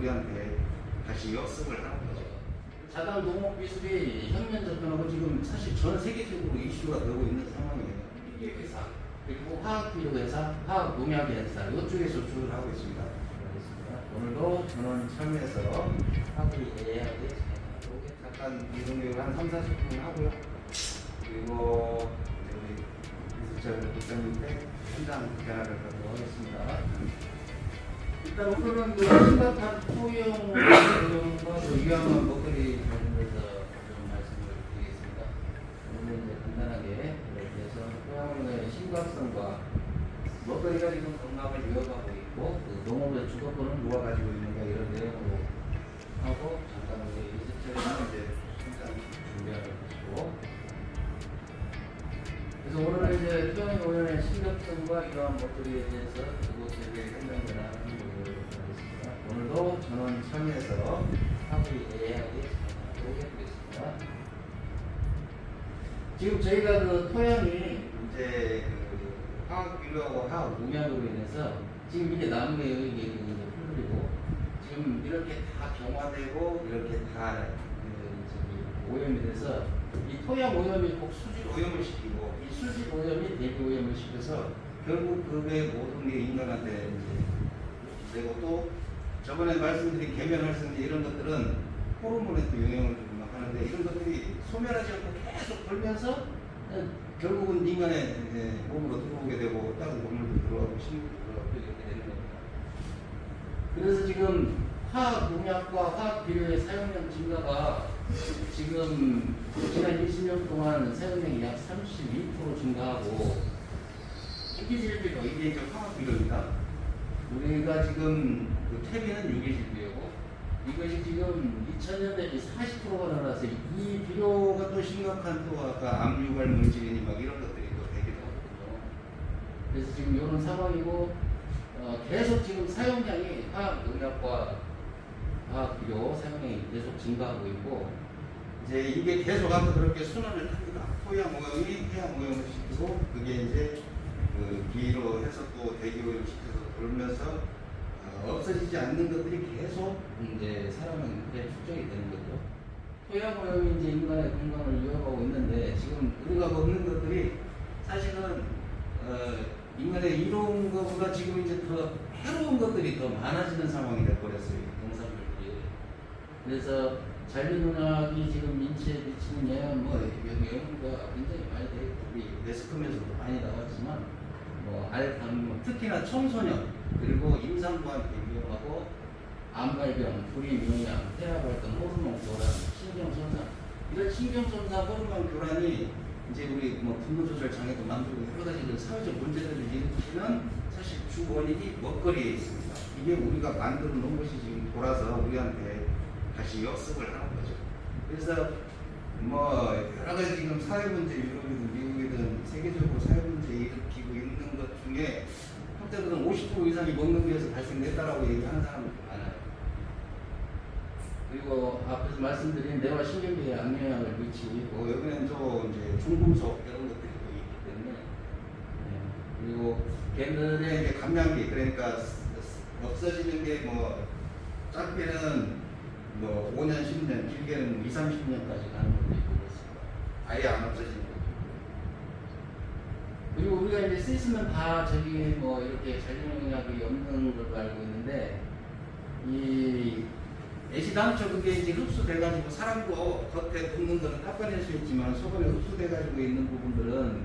우리한테 다시 역습을 하는 거죠. 자달 농업 기술이 혁명 접근하고 지금 사실 전 세계적으로 이슈가 되고 있는 상황이에요. 이 회사 그리고 화학 비료 회사, 화학 농약 회사 이쪽에서 주를 하고 있습니다. 오늘도 전원 참여해서 화학을 예약에 잠깐 이동교육을 한 3, 40분 하고요. 그리고 우리 기술자 국장님께 현장 변화를 갖도록 하겠습니다. 일단 오늘은 그 심각한 토용과 위험한 먹거리 관련해서 좀 말씀을 드리겠습니다. 오늘 이제 간단하게 이렇게 해서 토양의 심각성과 먹거리가 지금 건강을 위협하고 있고 그 농업의 주도권은 누가 가지고 있는가 이런 내용으로 하고 잠깐 우리 이수철이는 이제 현장 준비하는 것이고 그래서 오늘은 이제 토양 오염의 심각성과 이러한 먹거리에 대해서 그곳에 대해 설명을 하는 오늘도 전원 참여해서 화학을 예약에 참여하도록 해보겠습니다. 지금 저희가 그 토양이 이제 그 화학 비료하고 화학 농약으로 인해서 지금 이게 나무에 이게 풀리고 지금 이렇게 다 경화되고 이렇게 다 오염이 돼서 이 토양 오염이 꼭 수질 오염을 시키고 이 수질 오염이 대기 오염을 시켜서 결국 그게 모든 게 인간한테 이제 되고 또 저번에 말씀드린 계면활성제 이런 것들은 호르몬에 또 영향을 주고 막 하는데 이런 것들이 소멸하지 않고 계속 돌면서 결국은 인간의 몸으로 들어오게 되고 다른 동물도 들어가고 식물도 들어가고 이렇게 되는 겁니다. 그래서 지금 화학 농약과 화학 비료의 사용량 증가가 지금 지난 20년 동안 사용량이 약 32% 증가하고 유기질비료 이게 이제 화학 비료입니다. 우리가 지금 그 퇴비는 유기질비료고 이것이 지금 2000년 대비 40%가 늘어나서 이 비료가 또 심각한 또 아까 암유발 물질이니 막 이런 것들이 또 되기도 하거든요. 그래서 지금 이런 상황이고 계속 지금 사용량이 화학 농약과 화학 비료 사용량이 계속 증가하고 있고 이제 이게 계속 앞으로 그렇게 순환을 합니다. 토양 오염이 해양 오염을 시키고 그게 이제 그 비로 해서 또 대기 오염 시켜서 돌면서 없어지지 않는 것들이 계속 이제 사람한테 축적이 되는 거죠. 토양 오염이 이제 인간의 건강을 위협하고 있는데 지금 우리가 먹는 것들이 사실은 인간의 이로운 것보다 지금 이제 더 해로운 것들이 더 많아지는 상황이 돼버렸어요. 농산물들이. 그래서 잔류농약이 지금 인체에 미치는 영향, 영향가 굉장히 많이 되고 우리 매스컴에서도 많이 나왔지만 알감, 특히나 청소년 그리고 임산부와 함께 위험하고 암발병, 불임영양, 태아발동, 호르몬 교란, 신경손상 이런 신경손상, 호르몬 교란이 이제 우리 분노조절 장애도 만들고 여러 가지 사회적 문제들을 일으키는 사실 주 원인이 먹거리에 있습니다. 이게 우리가 만들어 놓은 것이 지금 돌아서 우리한테 다시 역습을 하는 거죠. 그래서 여러 가지 지금 사회 문제 유럽이든 미국이든 세계적으로 사회 문제 일으키고 있는 것 중에 한때는 50% 이상이 먹는 데에서 발생됐다라고 얘기하는 사람들이 많아요. 그리고 앞에서 말씀드린 뇌와 신경계에 악영향을 미치고 있고 여기는 또 이제 중금속 이런 것들이 또 있기 때문에 그리고 걔들의 이제 감량기 그러니까 없어지는 게 짧게는 5년, 10년, 길게는 20, 30년까지 가는 것도 있고 그렇습니다. 아예 안 없어지는 것도 있고. 그리고 우리가 이제 쓰시면 다 저기 이렇게 잔류농약이 없는 걸로 알고 있는데 이 애시당초 그게 이제 흡수돼가지고 사람도 겉에 붙는 거는 닦아낼 수 있지만 속에 흡수돼가지고 있는 부분들은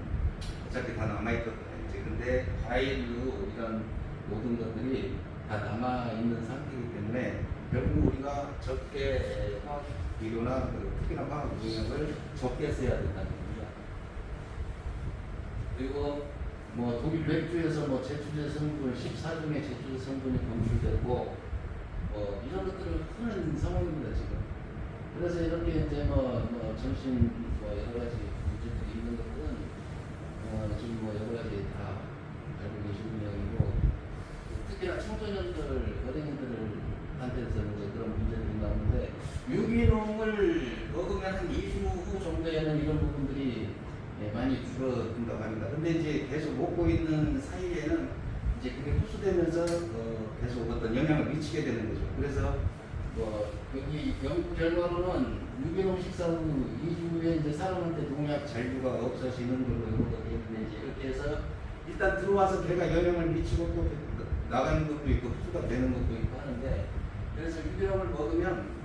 어차피 다 남아있거든요. 이제 근데 과일류 이런 모든 것들이 다 남아있는 상태이기 때문에 결국 우리가 적게 화학 비료나 특히나 화학 농약을 적게 써야 된다는 겁니다. 그리고 독일 맥주에서 제주제 성분 14종의 제주제 성분이 검출되고 이런 것들을 하는 상황입니다 지금. 그래서 이렇게 이제 정신 여러 가지 문제들이 있는 것들은 지금 여러 가지 다 알고 계신 모양이고 특히나 청소년들 어린이들을 한테서 이제 그런 문제들이 나오는데 유기농을 먹으면 한 2주 후 정도에는 이런 부분들이 많이 줄어든다고 합니다. 근데 이제 계속 먹고 있는 사이에는 이제 그게 흡수되면서 계속 어떤 영향을 미치게 되는 거죠. 그래서 뭐 여기 연구 결과로는 유기농 식사 후 2주 후에 이제 사람한테 농약 잔류가 없어지는 걸로 연구가 되는데 이제 이렇게 해서 일단 들어와서 걔가 영향을 미치고 또 나가는 것도 있고 흡수가 되는 것도 있고 하는데 그래서 유기농을 먹으면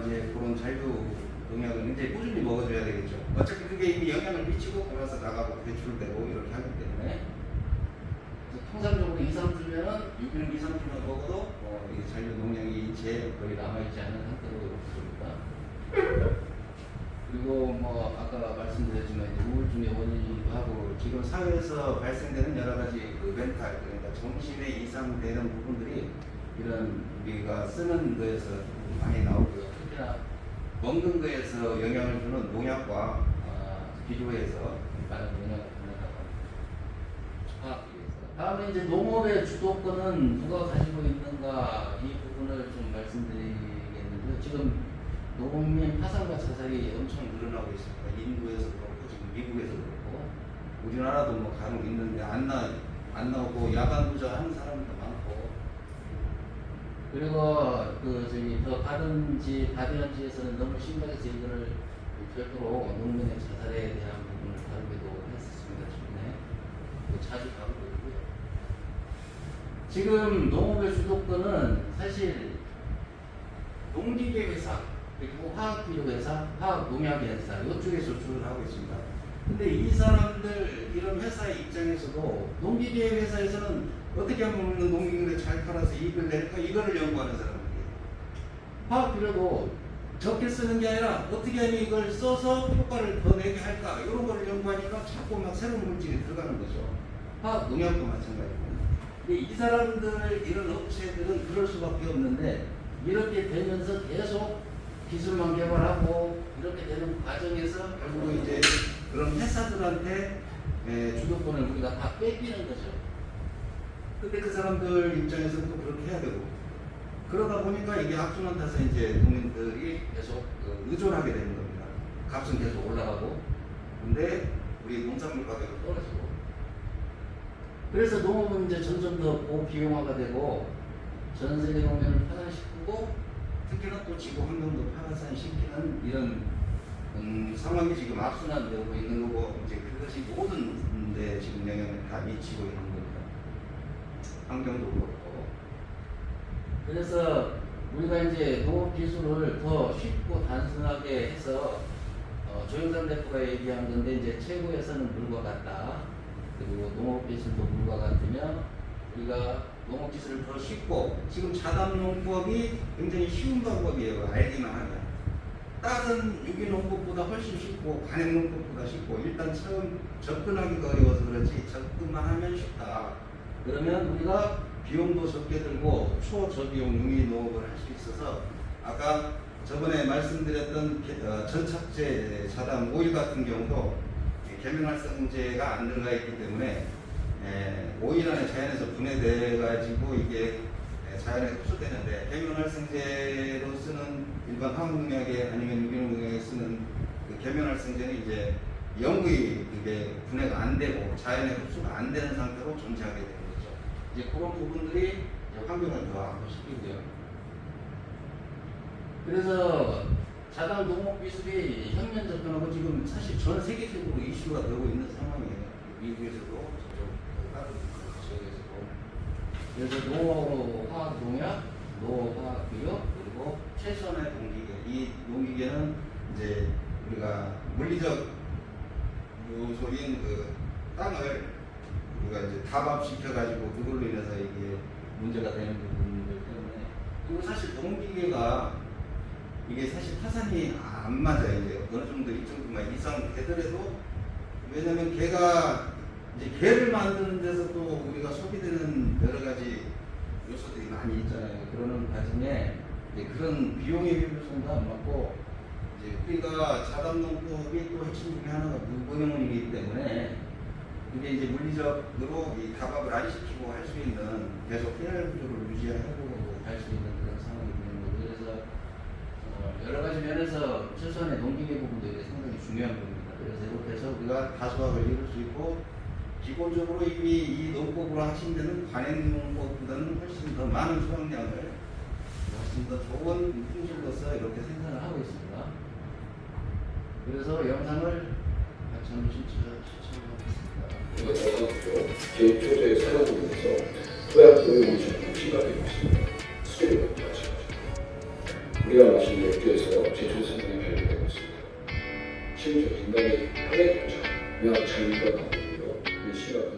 이제 그런 잔류 농약을 이제 꾸준히 먹어줘야 되겠죠. 어차피 그게 이미 영향을 미치고 돌아서 나가고 배출되고 이렇게 하기 때문에 통상적으로 2, 3주면은 유기농 2, 3주만 먹어도 이 잔류 농약이 인체에 거의 남아있지 않은 상태로 있습니다. 그리고 뭐 아까 말씀드렸지만 이제 우울증의 원인이기도 하고 지금 사회에서 발생되는 여러 가지 그 멘탈 그러니까 정신에 이상 되는 부분들이 이런 우리가 쓰는 거에서 많이 나오고요. 특히나 먹는 거에서 영향을 주는 농약과 비교해서 많은 영향을 받는다고 합니다. 다음에 이제 농업의 주도권은 누가 가지고 있는가 이 부분을 좀 말씀드리겠는데요. 지금 농민 파산과 자살이 엄청 늘어나고 있습니다. 인도에서 그렇고 지금 미국에서 그렇고 우리나라도 뭐 간혹 있는데 안 나오고 야간 부자하는 사람도 많고 그리고 그 저기 더 다른지에서는 너무 심각해서 이거를 별도로 농민의 자살에 대한 부분을 다루기도 했었습니다. 최근에 자주 다루고 있고요. 지금 농업의 주도권은 사실 농기계 회사 그리고 화학비료 회사, 화학농약 회사 이쪽에 조출을 하고 있습니다. 근데 이 사람들 이런 회사의 입장에서도 농기계 회사에서는 어떻게 하면 농기계를 잘 팔아서 이익을 낼까 이거를 연구하는 사람들이에요. 화학비료도 적게 쓰는 게 아니라 어떻게 하면 이걸 써서 효과를 더 내게 할까 이런 거를 연구하니까 자꾸 막 새로운 물질이 들어가는 거죠. 화학농약도 마찬가지고. 근데 이 사람들 이런 업체들은 그럴 수밖에 없는데 이렇게 되면서 계속 기술만 개발하고 이렇게 되는 과정에서 결국 이제 그런 회사들한테 주도권을 우리가 다 뺏기는 거죠. 근데 그 사람들 입장에서는 또 그렇게 해야 되고 그러다 보니까 이게 악순환 타서 이제 국민들이 계속 의존하게 되는 겁니다. 값은 계속 올라가고 근데 우리 농산물 가격은 떨어지고 그래서 농업은 이제 점점 더 고비용화가 되고 전 세계 농민을 파산시키고 특히나 또 지구 환경도 파산시키는 이런 상황이 지금 악순환되고 있는 거고 이제 그것이 모든 데 지금 영향을 다 미치고 있는 겁니다. 환경도 그렇고 그래서 우리가 이제 농업 기술을 더 쉽고 단순하게 해서 조영삼 대표가 얘기한 건데 이제 최고에서는 물과 같다. 그리고 농업 기술도 물과 같으면 우리가 농업 기술을 더 쉽고 지금 자담농법이 굉장히 쉬운 방법이에요. 알기만 하면 다른 유기농법보다 훨씬 쉽고 관행농법보다 쉽고 일단 처음 접근하기가 어려워서 그렇지 접근만 하면 쉽다. 그러면 우리가 비용도 적게 들고 초저비용 유기농업을 할 수 있어서 아까 저번에 말씀드렸던 전착제 자담 오일 같은 경우도 계면활성제가 안 들어가 있기 때문에 오일 안에 자연에서 분해돼 가지고 이게 자연에 흡수되는데 계면활성제로 쓰는 일반 화학농약에 아니면 유기농약에 쓰는 그 계면활성제는 이제 영구히 이게 분해가 안 되고 자연에 흡수가 안 되는 상태로 존재하게 되는 거죠. 이제 그런 부분들이 이제 환경을 더 악화시키고요. 그래서 자담 농업 기술이 혁명 접근하고 지금 사실 전 세계적으로 이슈가 되고 있는 상황이에요. 미국에서도 다른 지역에서도. 그래서 노화학 농약, 노화학 비료 그리고 최선의 농기계. 이 농기계는 이제 우리가 물리적 요소인 그 땅을 우리가 이제 답압시켜 가지고 그걸로 인해서 이게 문제가 되는 부분들 때문에 그리고 사실 농기계가 이게 사실 타산이 안 맞아요. 이제 어느 정도 일정도만 이상 되더라도 왜냐면 개가 이제 개를 만드는 데서 또 우리가 소비되는 여러 가지 요소들이 많이 있잖아요. 그러는 과정에 이제 그런 비용의 효율성도 안 맞고 이제 우리가 자담농법이 또 핵심 중에 하나가 무공용이기 때문에 이게 이제 물리적으로 이 답압을 안 시키고 할 수 있는 계속 해열 구조를 유지하고 갈 수 있는 그런 상황이 되는 거고 그래서 여러 가지 면에서 최소한의 농기계 부분도 이게 상당히 중요한 겁니다. 그래서 이렇게 해서 우리가 다수학을 이룰 수 있고 기본적으로 이미 이 농법으로 하신 데는 관행 농법보다는 훨씬 더 많은 수확량을 훨씬 더 좋은 품질로서 이렇게 생산을 하고 있습니다. 그래서 영상을 같이 한번 시청하겠습니다. 이거 대상으로 제초제 사용으로서 토양 오염이 심각해지고 있습니다. 수질이 마찬가지죠. 우리가 마신 맥주에서 제초 성분이 발견되고 있습니다. 심지어 인간의 혈액조차 약 잔류가 나오고요. 이 심각한